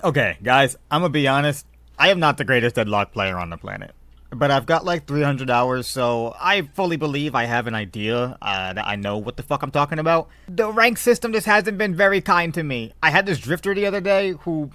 Okay, guys, I'm gonna be honest. I am not the greatest Deadlock player on the planet. But I've got like 300 hours, so I fully believe I have an idea that I know what the fuck I'm talking about. The rank system just hasn't been very kind to me. I had this drifter the other day who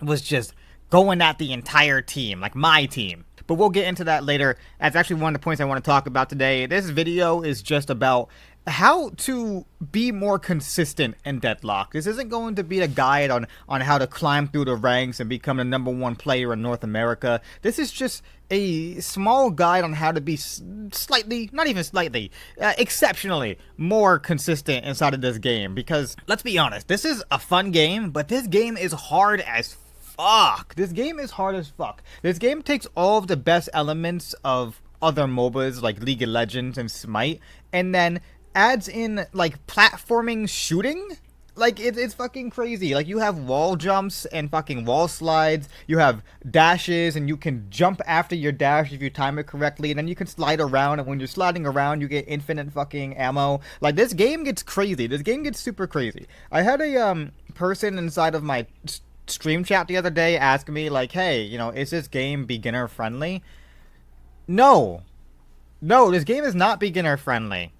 was just going at the entire team, like my team. But we'll get into that later. That's actually one of the points I want to talk about today. This video is just about how to be more consistent in Deadlock. This isn't going to be a guide on how to climb through the ranks and become the #1 player in North America. This is just a small guide on how to be slightly, not even slightly, exceptionally more consistent inside of this game. Because, let's be honest, this is a fun game, but this game is hard as fuck. This game is hard as fuck. This game takes all of the best elements of other MOBAs like League of Legends and Smite, and then adds in like platforming shooting. Like it's fucking crazy. Like you have wall jumps and fucking wall slides. You have dashes and you can jump after your dash if you time it correctly. And then you can slide around, and when you're sliding around, you get infinite fucking ammo. Like this game gets crazy. This game gets super crazy. I had a person inside of my stream chat the other day ask me like, "Hey, is this game beginner friendly?" No, no, this game is not beginner friendly.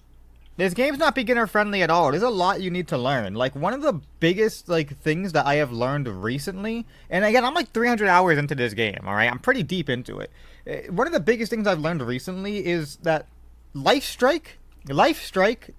This game's not beginner friendly at all. There's a lot you need to learn. Like one of the biggest things that I have learned recently, and again, I'm like 300 hours into this game, all right? I'm pretty deep into it. One of the biggest things I've learned recently is that Life Strike,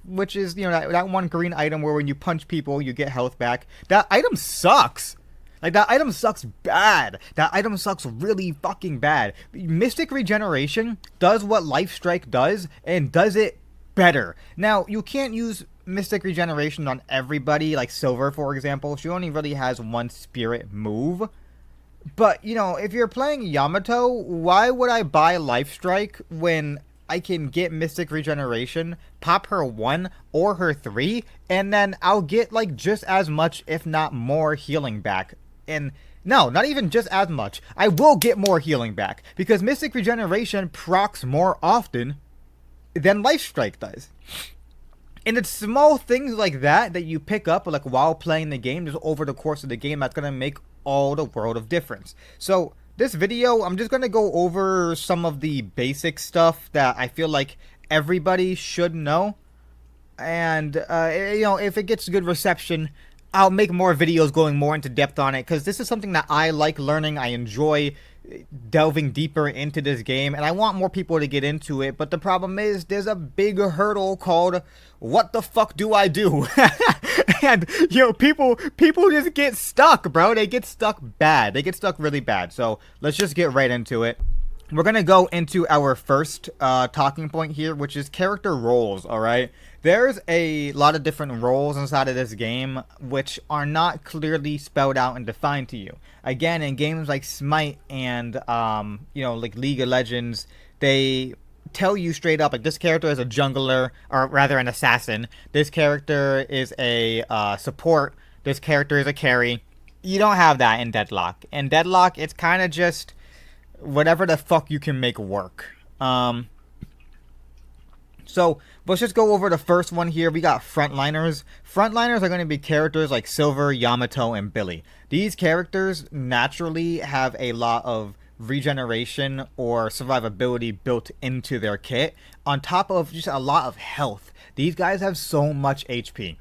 which is, that one green item where when you punch people, you get health back. That item sucks. Like, that item sucks bad. That item sucks really fucking bad. Mystic Regeneration does what Life Strike does, and does it better. Now, you can't use Mystic Regeneration on everybody, like Silver, for example. She only really has one spirit move. But, if you're playing Yamato, why would I buy Life Strike when I can get Mystic Regeneration, pop her 1 or her 3, and then I'll get, like, just as much, if not more, healing back. And no, not even just as much. I will get more healing back, because Mystic Regeneration procs more often than Life Strike does. And it's small things like that you pick up like while playing the game, just over the course of the game, that's going to make all the world of difference. So this video, I'm just going to go over some of the basic stuff that I feel like everybody should know. And, if it gets good reception, I'll make more videos going more into depth on it, because this is something that I like learning. I enjoy delving deeper into this game, and I want more people to get into it. But the problem is there's a big hurdle called what the fuck do I do? And people just get stuck, bro. They get stuck bad. They get stuck really bad. So let's just get right into it. We're gonna go into our first talking point here, which is character roles. All right, there's a lot of different roles inside of this game which are not clearly spelled out and defined to you. Again, in games like Smite and like League of Legends, they tell you straight up, like, this character is a jungler, or rather an assassin. This character is a support. This character is a carry. You don't have that in Deadlock. In Deadlock, it's kind of just whatever the fuck you can make work. So let's just go over the first one here. We got frontliners. Frontliners are going to be characters like Silver, Yamato, and Billy. These characters naturally have a lot of regeneration or survivability built into their kit, on top of just a lot of health. These guys have so much HP.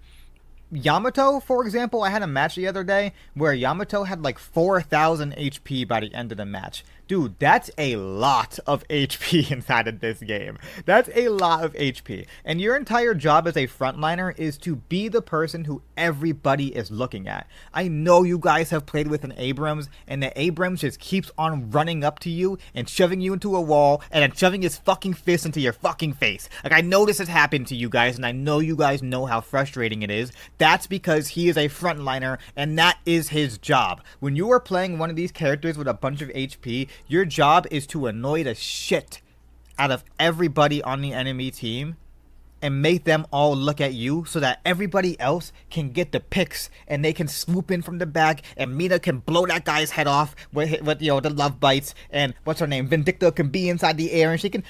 Yamato, for example, I had a match the other day where Yamato had like 4,000 HP by the end of the match. Dude, that's a lot of HP inside of this game. That's a lot of HP. And your entire job as a frontliner is to be the person who everybody is looking at. I know you guys have played with an Abrams, and the Abrams just keeps on running up to you and shoving you into a wall and then shoving his fucking fist into your fucking face. Like, I know this has happened to you guys, and I know you guys know how frustrating it is. That's because he is a frontliner, and that is his job. When you are playing one of these characters with a bunch of HP, your job is to annoy the shit out of everybody on the enemy team and make them all look at you, so that everybody else can get the picks and they can swoop in from the back, and Mina can blow that guy's head off with the love bites, and what's her name, Vindicta, can be inside the air and she can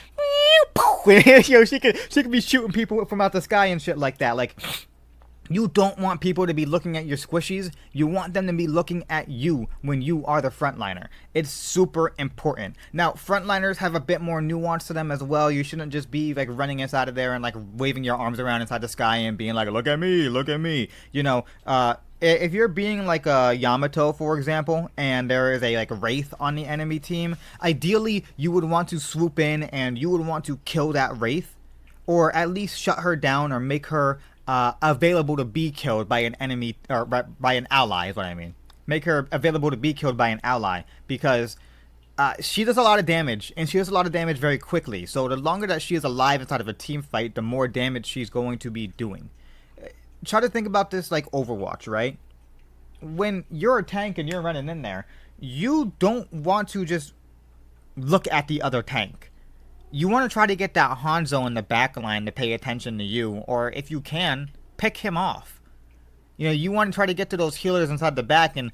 she can be shooting people from out the sky and shit like that. Like, You don't want people to be looking at your squishies. You want them to be looking at you when you are the frontliner. It's super important. Now, frontliners have a bit more nuance to them as well. You shouldn't just be like running inside of there and like waving your arms around inside the sky and being like, look at me, look at me. If you're being like a Yamato, for example, and there is a like Wraith on the enemy team, ideally you would want to swoop in and you would want to kill that Wraith, or at least shut her down or make her available to be killed by an enemy or by an ally is what I mean. Make her available to be killed by an ally because she does a lot of damage and she does a lot of damage very quickly. So the longer that she is alive inside of a team fight, the more damage she's going to be doing. Try to think about this like Overwatch, right? When you're a tank and you're running in there, you don't want to just look at the other tank. You want to try to get that Hanzo in the back line to pay attention to you, or if you can, pick him off. You want to try to get to those healers inside the back and,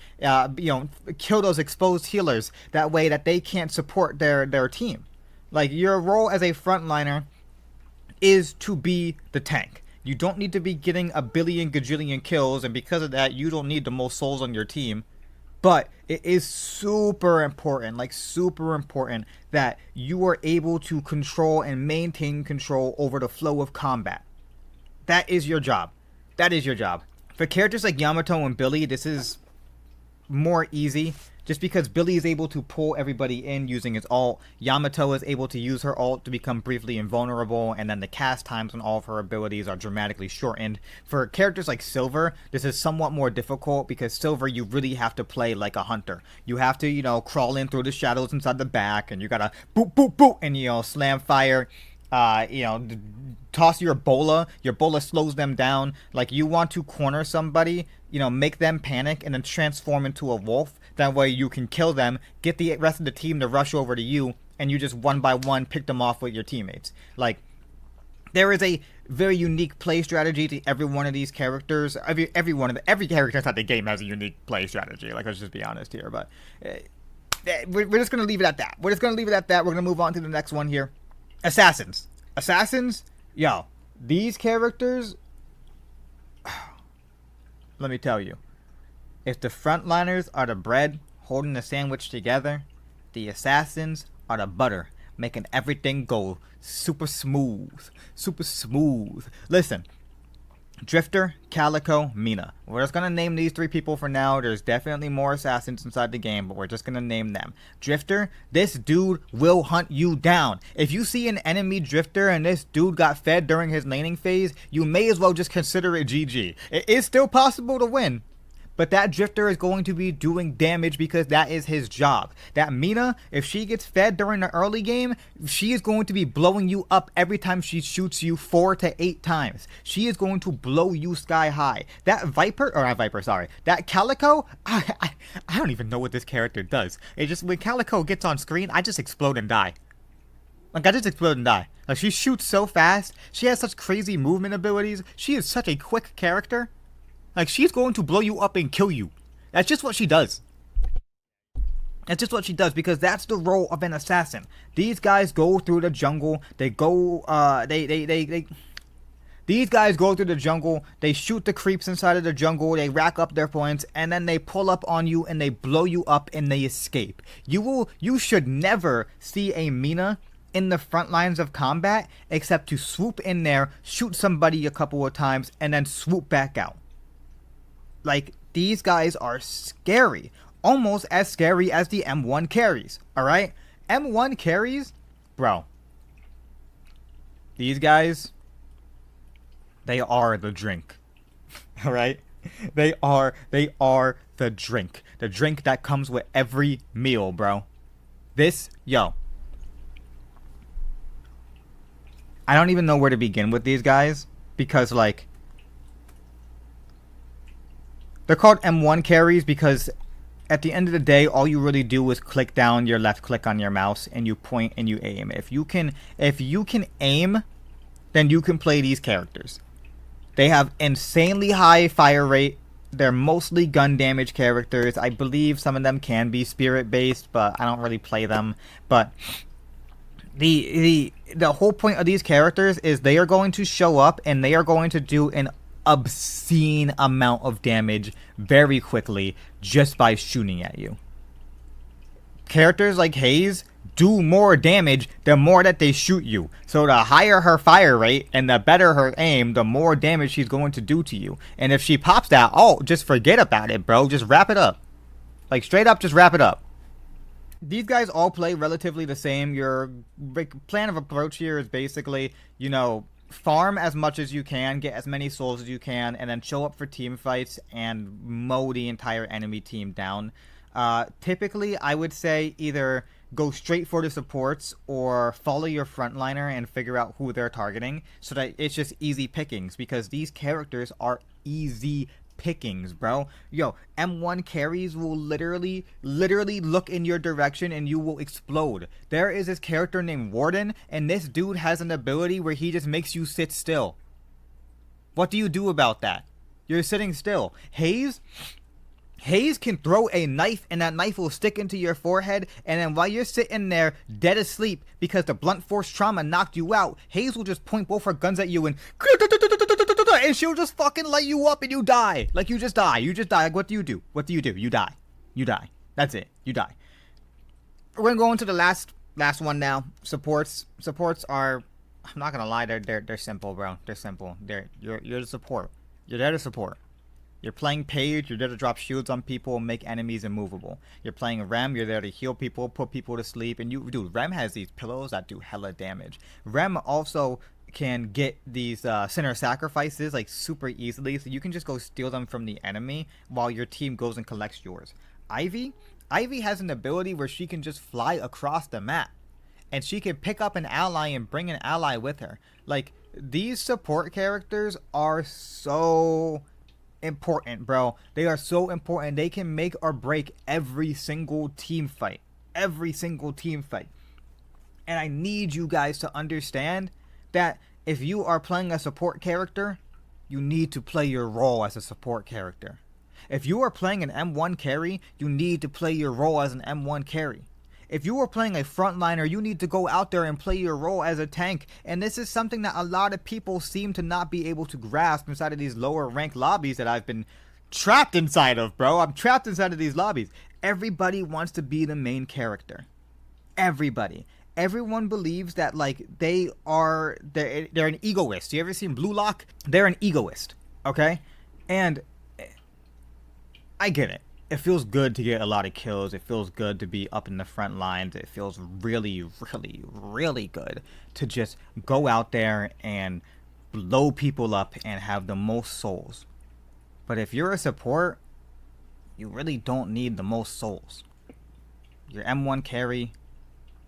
kill those exposed healers. That way that they can't support their team. Like, your role as a frontliner is to be the tank. You don't need to be getting a billion gajillion kills, and because of that, you don't need the most souls on your team. But it is super important, that you are able to control and maintain control over the flow of combat. That is your job. For characters like Yamato and Billy, this is more easy. Just because Billy is able to pull everybody in using his ult, Yamato is able to use her ult to become briefly invulnerable, and then the cast times on all of her abilities are dramatically shortened. For characters like Silver, this is somewhat more difficult because Silver, you really have to play like a hunter. You have to, crawl in through the shadows inside the back, and you gotta boop, boop, boop, and, slam fire. Toss your bola. Your bola slows them down. Like, you want to corner somebody, make them panic, and then transform into a wolf. That way you can kill them, get the rest of the team to rush over to you, and you just one by one pick them off with your teammates. Like, there is a very unique play strategy to every one of these characters. Every character inside the game has a unique play strategy. Like, let's just be honest here. But we're just gonna leave it at that. We're gonna move on to the next one here. Assassins, yo, these characters. Let me tell you. If the frontliners are the bread holding the sandwich together, the assassins are the butter making everything go super smooth. Listen, Drifter, Calico, Mina. We're just gonna name these three people for now. There's definitely more assassins inside the game, but we're just gonna name them. Drifter, this dude will hunt you down. If you see an enemy Drifter and this dude got fed during his laning phase, you may as well just consider it GG. It is still possible to win, but that Drifter is going to be doing damage because that is his job. That Mina, if she gets fed during the early game, she is going to be blowing you up every time she shoots you 4 to 8 times. She is going to blow you sky high. That that Calico, I don't even know what this character does. It just, when Calico gets on screen, I just explode and die. Like, she shoots so fast. She has such crazy movement abilities. She is such a quick character. Like, she's going to blow you up and kill you. That's just what she does. Because that's the role of an assassin. These guys go through the jungle. These guys go through the jungle. They shoot the creeps inside of the jungle. They rack up their points, and then they pull up on you and they blow you up and they escape. You should never see a Mina in the front lines of combat except to swoop in there, shoot somebody a couple of times, and then swoop back out. Like, these guys are scary. Almost as scary as the M1 carries. Alright? M1 carries, bro. These guys, they are the drink. Alright? They are the drink. The drink that comes with every meal, bro. I don't even know where to begin with these guys. Because, like, they're called M1 carries because at the end of the day, all you really do is click down your left click on your mouse and you point and you aim. If you can aim, then you can play these characters. They have insanely high fire rate. They're mostly gun damage characters. I believe some of them can be spirit based, but I don't really play them. But the whole point of these characters is they are going to show up and they are going to do an obscene amount of damage very quickly just by shooting at you. Characters like Haze do more damage the more that they shoot you. So the higher her fire rate and the better her aim, the more damage she's going to do to you. And if she pops that, oh, just forget about it, bro. Just wrap it up. Like, straight up, just wrap it up. These guys all play relatively the same. Your plan of approach here is basically, you know, farm as much as you can, get as many souls as you can, and then show up for team fights and mow the entire enemy team down. Typically, I would say either go straight for the supports or follow your frontliner and figure out who they're targeting so that it's just easy pickings, because these characters are easy pickings, bro. Yo, M1 carries will literally look in your direction and you will explode. There is this character named Warden, and this dude has an ability where he just makes you sit still. What do you do about that? You're sitting still. Haze can throw a knife and that knife will stick into your forehead, and then while you're sitting there dead asleep because the blunt force trauma knocked you out, Haze will just point both her guns at you and she'll just fucking light you up and you die. Like, you just die. Like, what do you do? You die. That's it. You die. We're gonna go into the last one now. Supports are, I'm not gonna lie, they're simple, bro. They're simple. You're the support. You're there to support. You're playing Page, you're there to drop shields on people and make enemies immovable. You're playing Rem, you're there to heal people, put people to sleep, and dude, Rem has these pillows that do hella damage. Rem also can get these sinner sacrifices like super easily, so you can just go steal them from the enemy while your team goes and collects yours. Ivy has an ability where she can just fly across the map, and she can pick up an ally and bring an ally with her. Like, these support characters are so important, bro. They are so important. They can make or break every single team fight. And I need you guys to understand that if you are playing a support character, you need to play your role as a support character. If you are playing an M1 carry, you need to play your role as an M1 carry. If you are playing a frontliner, you need to go out there and play your role as a tank. And this is something that a lot of people seem to not be able to grasp inside of these lower ranked lobbies that I've been trapped inside of, bro. I'm trapped inside of these lobbies. Everybody wants to be the main character. Everyone believes that, like, they're an egoist. You ever seen Blue Lock? They're an egoist, okay? And I get it. It feels good to get a lot of kills. It feels good to be up in the front lines. It feels really, really, really good to just go out there and blow people up and have the most souls. But if you're a support, you really don't need the most souls. Your M1 carry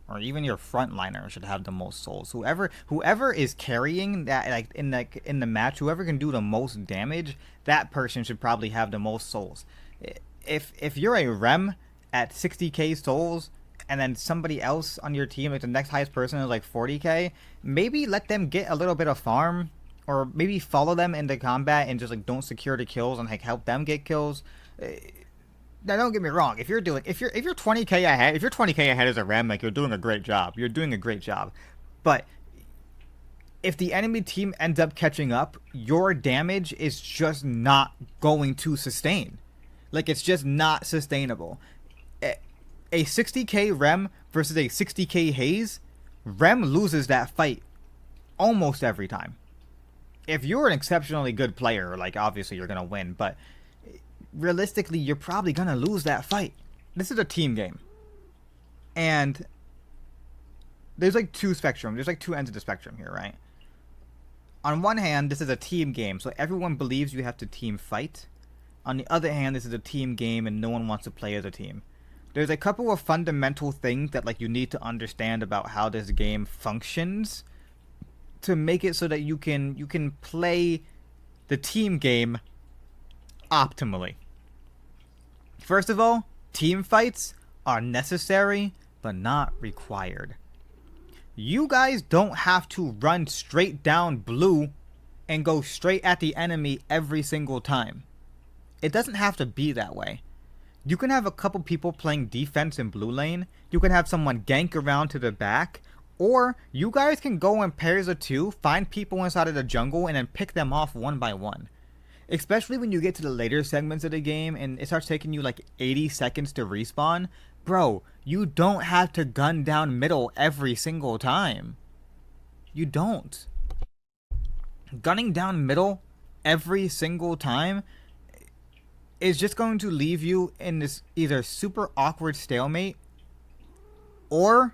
or even your frontliner should have the most souls. Whoever is carrying that, like, in the match, whoever can do the most damage, that person should probably have the most souls. If you're a Rem at 60k souls and then somebody else on your team, like the next highest person is like 40k, maybe let them get a little bit of farm, or maybe follow them into combat and just like don't secure the kills and like help them get kills. Now don't get me wrong, if you're 20k ahead as a Rem, like, you're doing a great job. But if the enemy team ends up catching up, your damage is just not going to sustain. Like, it's just not sustainable. A 60k Rem versus a 60k Haze, Rem loses that fight almost every time. If you're an exceptionally good player, like, obviously you're gonna win, but realistically, you're probably gonna lose that fight. This is a team game. And there's like two spectrums. There's like two ends of the spectrum here, right? On one hand, this is a team game, so everyone believes you have to team fight. On the other hand, this is a team game and no one wants to play as a team. There's a couple of fundamental things that, like, you need to understand about how this game functions to make it so that you can play the team game optimally. First of all, team fights are necessary but not required. You guys don't have to run straight down blue and go straight at the enemy every single time. It doesn't have to be that way. You can have a couple people playing defense in blue lane. You can have someone gank around to the back. Or you guys can go in pairs of two, find people inside of the jungle, and then pick them off one by one. Especially when you get to the later segments of the game and it starts taking you like 80 seconds to respawn. Bro, you don't have to gun down middle every single time. You don't. Gunning down middle every single time is just going to leave you in this either super awkward stalemate, or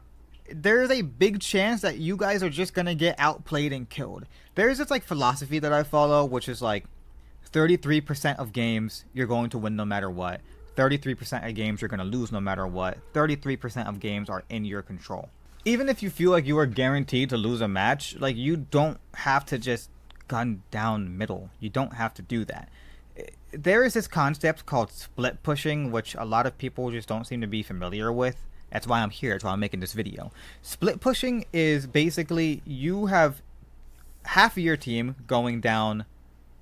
there's a big chance that you guys are just gonna get outplayed and killed. There's this like philosophy that I follow, which is like 33% of games you're going to win no matter what. 33% of games you're going to lose no matter what. 33% of games are in your control. Even if you feel like you are guaranteed to lose a match, like you don't have to just gun down middle. You don't have to do that. There is this concept called split pushing, which a lot of people just don't seem to be familiar with. That's why I'm here. That's why I'm making this video. Split pushing is basically you have half of your team going down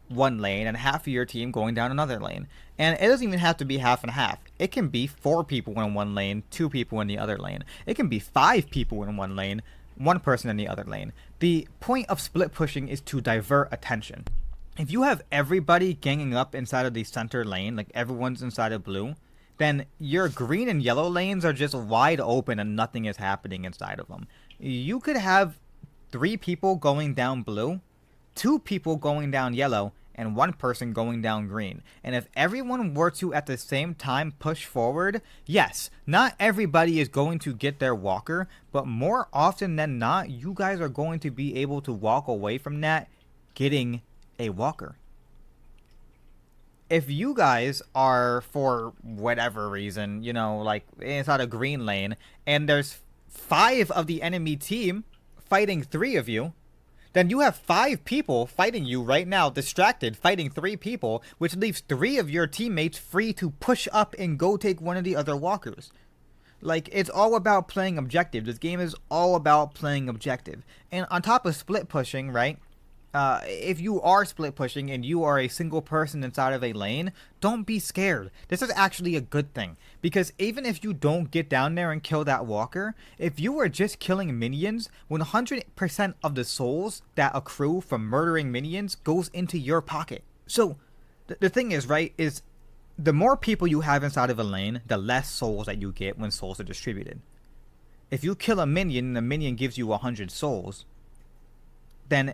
one lane and half of your team going down another lane. And it doesn't even have to be half and half. It can be 4 people in one lane, 2 people in the other lane. It can be 5 people in one lane, 1 person in the other lane. The point of split pushing is to divert attention. If you have everybody ganging up inside of the center lane, like everyone's inside of blue, then your green and yellow lanes are just wide open and nothing is happening inside of them. You could have 3 people going down blue, 2 people going down yellow, and 1 person going down green. And if everyone were to at the same time push forward, yes, not everybody is going to get their walker, but more often than not, you guys are going to be able to walk away from that getting a walker. If you guys are, for whatever reason, you know, like inside a green lane, and there's 5 of the enemy team fighting 3 of you, then you have 5 people fighting you right now, distracted, fighting 3 people, which leaves 3 of your teammates free to push up and go take one of the other walkers. Like, it's all about playing objective. This game is all about playing objective. And on top of split pushing, right, if you are split pushing and you are a single person inside of a lane, don't be scared. This is actually a good thing, because even if you don't get down there and kill that walker, if you are just killing minions, 100% of the souls that accrue from murdering minions goes into your pocket. So the thing is, right, is the more people you have inside of a lane, the less souls that you get when souls are distributed. If you kill a minion and the minion gives you 100 souls, then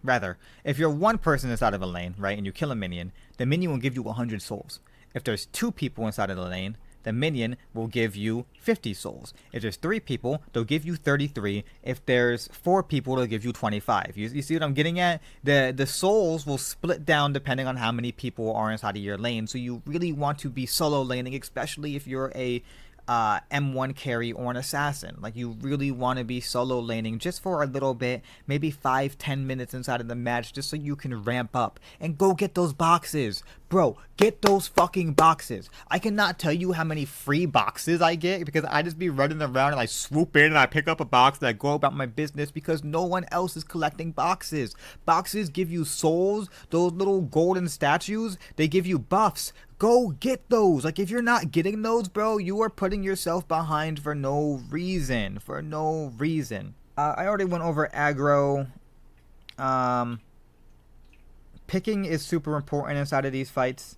rather, if you're 1 person inside of a lane, right, and you kill a minion, the minion will give you 100 souls. If there's 2 people inside of the lane, the minion will give you 50 souls. If there's 3 people, they'll give you 33. If there's 4 people, they'll give you 25. You see what I'm getting at? The souls will split down depending on how many people are inside of your lane. So you really want to be solo laning, especially if you're a M1 carry or an assassin. Like, you really want to be solo laning just for a little bit, maybe 5-10 minutes inside of the match, just so you can ramp up and go get those boxes. Bro, get those fucking boxes. I cannot tell you how many free boxes I get, because I just be running around and I swoop in and I pick up a box and I go about my business, because no one else is collecting boxes. Boxes give you souls. Those little golden statues, they give you buffs. Go get those. Like, if you're not getting those, bro, you are putting yourself behind for no reason. For no reason. I already went over aggro. Picking is super important inside of these fights.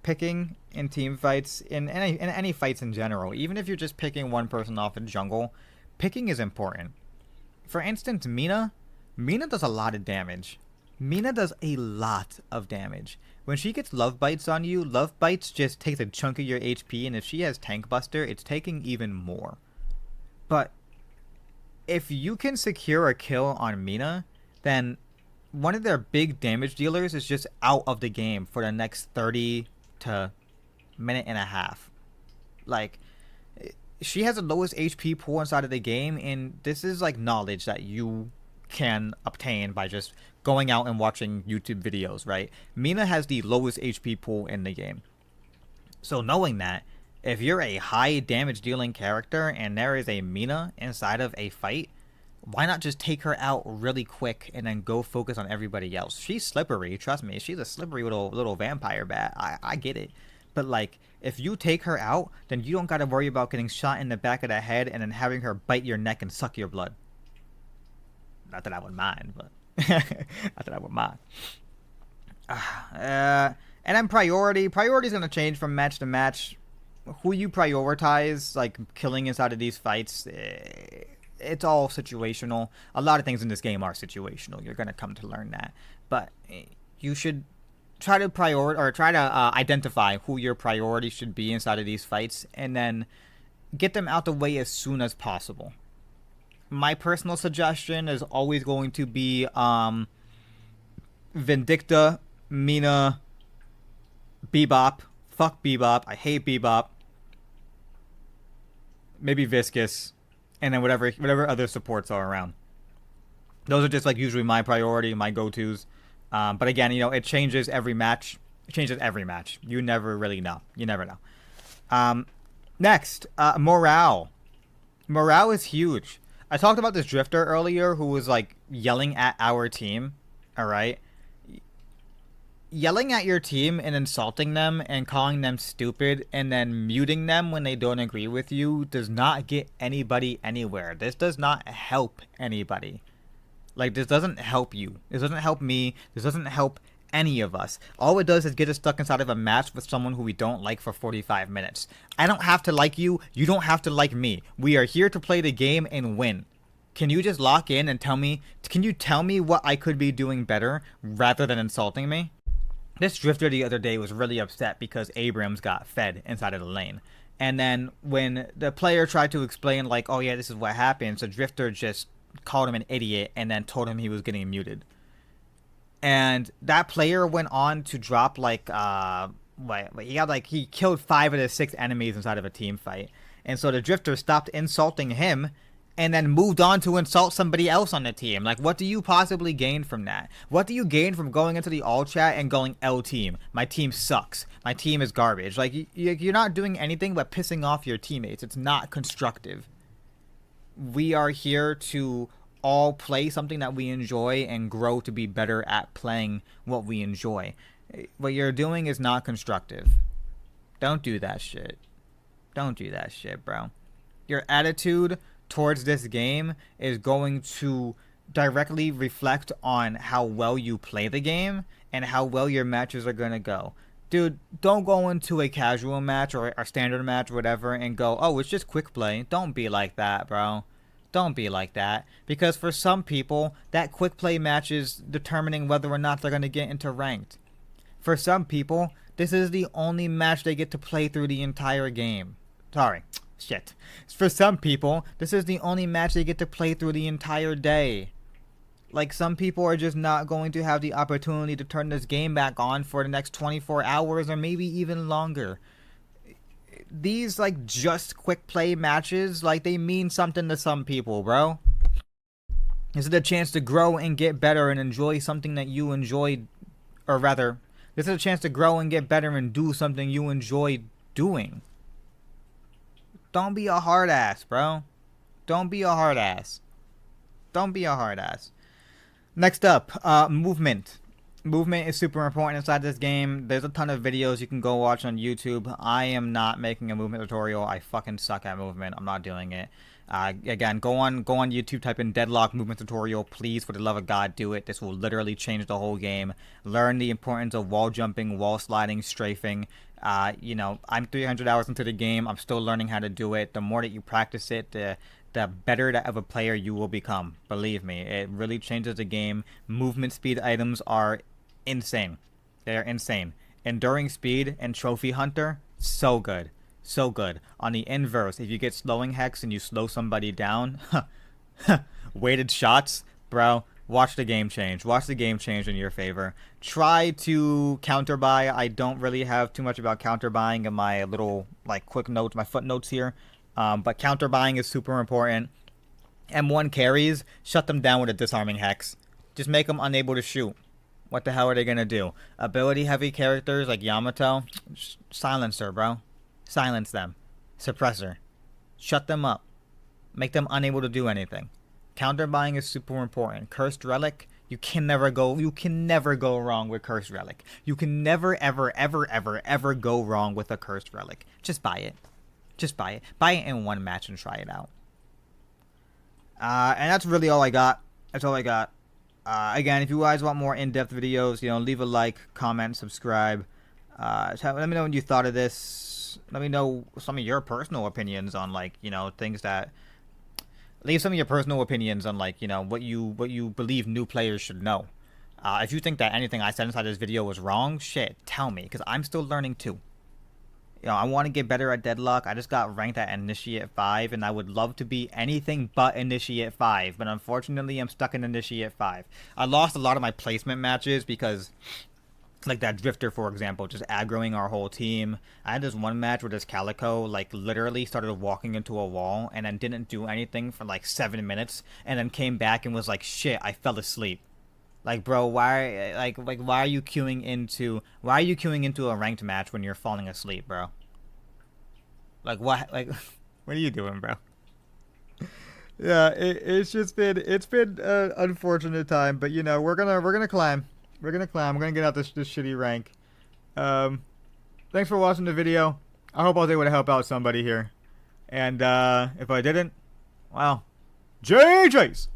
Picking in team fights, in any fights in general, even if you're just picking 1 person off in jungle, picking is important. For instance, Mina does a lot of damage. Mina does a lot of damage. When she gets Love Bites on you, Love Bites just takes a chunk of your HP, and if she has Tank Buster, it's taking even more. But if you can secure a kill on Mina, then one of their big damage dealers is just out of the game for the next 30 to minute and a half. Like, she has the lowest HP pool inside of the game, and this is like knowledge that you can obtain by just going out and watching YouTube videos, right? Mina has the lowest HP pool in the game. So knowing that, if you're a high damage dealing character and there is a Mina inside of a fight, why not just take her out really quick and then go focus on everybody else? She's slippery, trust me. She's a slippery little vampire bat. I get it. But like, if you take her out, then you don't got to worry about getting shot in the back of the head and then having her bite your neck and suck your blood. Not that I would mind, but not that I would mind. And then priority is going to change from match to match. Who you prioritize, like killing inside of these fights, it's all situational. A lot of things in this game are situational. You're going to come to learn that. But you should try to identify who your priority should be inside of these fights, and then get them out the way as soon as possible. My personal suggestion is always going to be Vindicta, Mina, Bebop. Fuck Bebop. I hate Bebop. Maybe Viscous, and then whatever other supports are around. Those are just like usually my priority, my go-tos. But again, it changes every match. It changes every match. You never really know. You never know. Next, morale. Morale is huge. I talked about this drifter earlier who was like yelling at our team. All right. Yelling at your team and insulting them and calling them stupid and then muting them when they don't agree with you does not get anybody anywhere. This does not help anybody. Like, this doesn't help you. This doesn't help me. This doesn't help any of us. All it does is get us stuck inside of a match with someone who we don't like for 45 minutes. I don't have to like you. You don't have to like me. We are here to play the game and win. Can you just lock in and tell me what I could be doing better rather than insulting me? This drifter the other day was really upset because Abrams got fed inside of the lane. And then when the player tried to explain, like, oh yeah, this is what happened, so drifter just called him an idiot and then told him he was getting muted. And that player went on to drop like he killed 5 of the 6 enemies inside of a team fight. And so the drifter stopped insulting him and then moved on to insult somebody else on the team. Like, what do you possibly gain from that? What do you gain from going into the all chat and going, L team, my team sucks, my team is garbage? Like, you're not doing anything but pissing off your teammates. It's not constructive. We are here to all play something that we enjoy and grow to be better at playing what we enjoy. What you're doing is not constructive. Don't do that shit. Don't do that shit, bro. Your attitude towards this game is going to directly reflect on how well you play the game and how well your matches are going to go. Dude, don't go into a casual match or a standard match or whatever and go, oh, it's just quick play. Don't be like that, bro. Don't be like that. Because for some people, that quick play match is determining whether or not they're going to get into ranked. For some people, this is the only match they get to play through the entire game. Sorry. Shit. For some people, this is the only match they get to play through the entire day. Like, some people are just not going to have the opportunity to turn this game back on for the next 24 hours or maybe even longer. These, like, just quick play matches, like, they mean something to some people, bro. This is a chance to grow and get better and enjoy something that you enjoy, or rather, this is a chance to grow and get better and do something you enjoy doing. Don't be a hard ass, bro. Don't be a hard ass. Don't be a hard ass. Next up, movement. Movement is super important inside this game. There's a ton of videos you can go watch on YouTube. I am not making a movement tutorial. I fucking suck at movement. I'm not doing it. Again, go on YouTube, type in Deadlock movement tutorial. Please, for the love of God, do it. This will literally change the whole game. Learn the importance of wall jumping, wall sliding, strafing. I'm 300 hours into the game. I'm still learning how to do it. The more that you practice it, the better of a player you will become. Believe me, it really changes the game. Movement speed items are insane. They are insane. Enduring speed and trophy hunter, so good. So good. On the inverse, if you get slowing hex and you slow somebody down, weighted shots, bro, watch the game change. Watch the game change in your favor. Try to counter buy. I don't really have too much about counter buying in my little quick notes, my footnotes here. But counter buying is super important. M1 carries, shut them down with a disarming hex. Just make them unable to shoot. What the hell are they gonna do? Ability heavy characters like Yamato, silencer, bro. Silence them. Suppressor. Shut them up. Make them unable to do anything. Counter buying is super important. Cursed relic, you can never go wrong with cursed relic. You can never ever go wrong with a cursed relic. Just buy it. Just buy it. Buy it in one match and try it out. And that's really all I got. That's all I got. Again, if you guys want more in-depth videos, leave a like, comment, subscribe. Let me know what you thought of this. Let me know some of your personal opinions on things that. Leave some of your personal opinions on what you believe new players should know. If you think that anything I said inside this video was wrong, shit, tell me, because I'm still learning too. I want to get better at Deadlock. I just got ranked at Initiate 5, and I would love to be anything but Initiate 5, but unfortunately, I'm stuck in Initiate 5. I lost a lot of my placement matches because, like that Drifter, for example, just aggroing our whole team. I had this one match where this Calico, literally started walking into a wall, and then didn't do anything for, 7 minutes, and then came back and was like, shit, I fell asleep. Bro, why are you queuing into a ranked match when you're falling asleep, bro? What what are you doing, bro? Yeah, it's been an unfortunate time, but we're gonna climb. We're gonna get out this shitty rank. Thanks for watching the video. I hope I was able to help out somebody here. And if I didn't, well, JJ's.